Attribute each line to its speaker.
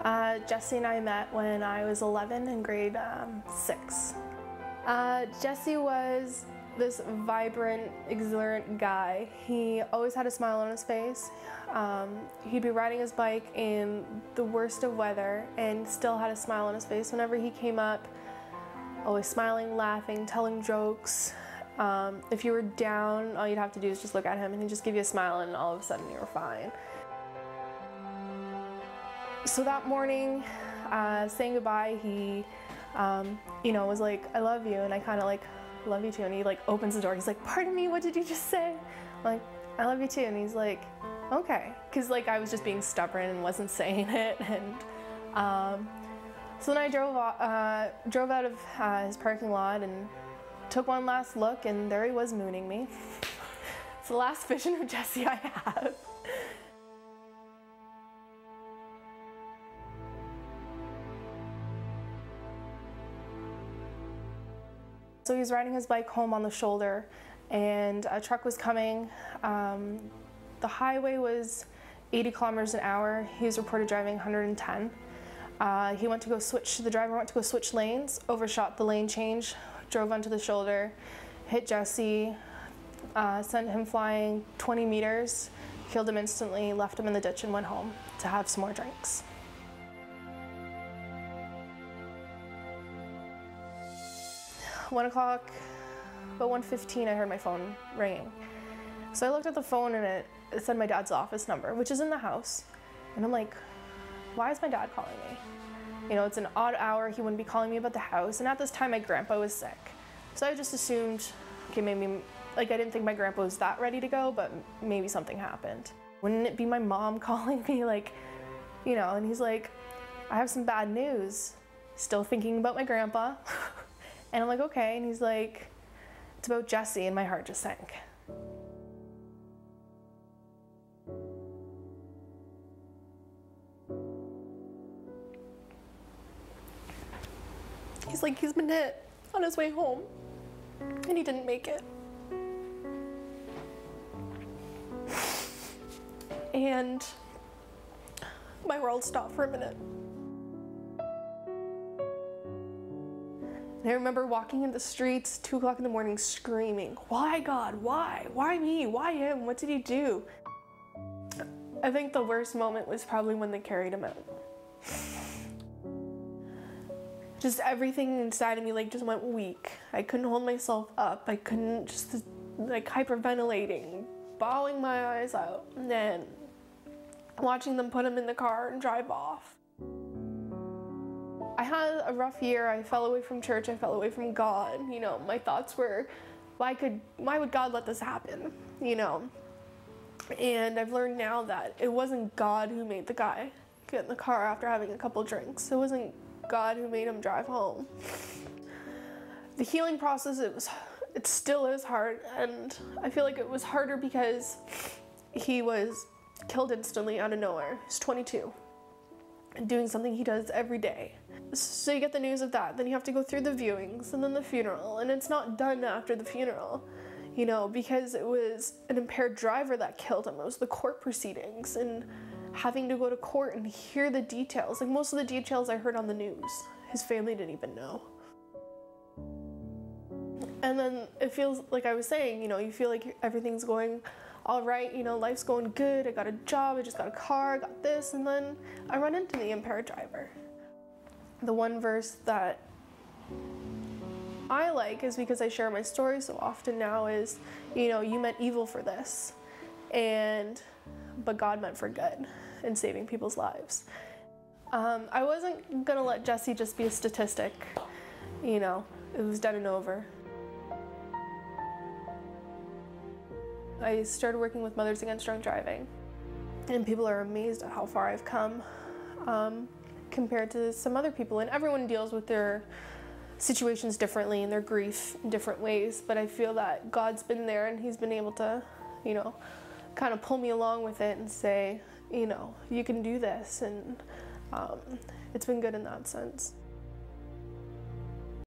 Speaker 1: Jesse and I met when I was 11 in grade 6. Jesse was this vibrant, exuberant guy. He always had a smile on his face. He'd be riding his bike in the worst of weather and still had a smile on his face whenever he came up. Always smiling, laughing, telling jokes. If you were down, all you'd have to do is just look at him and he'd just give you a smile and all of a sudden you were fine. So that morning, saying goodbye, he, was like, "I love you," and I kind of like, "Love you too," and he like opens the door. He's like, "Pardon me, what did you just say?" I'm like, "I love you too," and he's like, "Okay," because like I was just being stubborn and wasn't saying it, and so then I drove out of his parking lot and took one last look, and there he was mooning me. It's the last vision of Jesse I have. So he was riding his bike home on the shoulder and a truck was coming. The highway was 80 kilometers an hour. He was reported driving 110. He went to go switch, the driver went to go switch lanes, overshot the lane change, drove onto the shoulder, hit Jesse, sent him flying 20 meters, killed him instantly, left him in the ditch and went home to have some more drinks. About 1:15, I heard my phone ringing. So I looked at the phone and it said my dad's office number, which is in the house. And I'm like, why is my dad calling me? You know, it's an odd hour, he wouldn't be calling me about the house. And at this time, my grandpa was sick. So I just assumed, okay, maybe, like I didn't think my grandpa was that ready to go, but maybe something happened. Wouldn't it be my mom calling me, like, you know, and he's like, "I have some bad news." Still thinking about my grandpa. And I'm like, "Okay," and he's like, "It's about Jesse," and my heart just sank. He's like, he's been hit on his way home, and he didn't make it. And my world stopped for a minute. And I remember walking in the streets, 2 o'clock in the morning, screaming, "Why, God? Why? Why me? Why him? What did he do?" I think the worst moment was probably when they carried him out. Just everything inside of me like just went weak. I couldn't hold myself up. I couldn't, just like hyperventilating, bawling my eyes out, and then watching them put him in the car and drive off. I had a rough year. I fell away from church. I fell away from God. You know, my thoughts were, why would God let this happen? You know, and I've learned now that it wasn't God who made the guy get in the car after having a couple drinks. It wasn't God who made him drive home. The healing process, it still is hard, and I feel like it was harder because he was killed instantly out of nowhere. He's 22 and doing something he does every day. So you get the news of that, then you have to go through the viewings and then the funeral, and it's not done after the funeral, you know, because it was an impaired driver that killed him. It was the court proceedings and having to go to court and hear the details. Like most of the details I heard on the news, his family didn't even know. And then it feels like I was saying, you know, you feel like everything's going all right, you know, life's going good, I got a job, I just got a car, I got this, and then I run into the impaired driver. The one verse that I like is because I share my story so often now is, you know, you meant evil for this, but God meant for good in saving people's lives. I wasn't gonna let Jesse just be a statistic, you know, it was done and over. I started working with Mothers Against Drunk Driving, and people are amazed at how far I've come compared to some other people, and everyone deals with their situations differently and their grief in different ways, but I feel that God's been there and he's been able to, you know, kind of pull me along with it and say, you know, you can do this, and it's been good in that sense.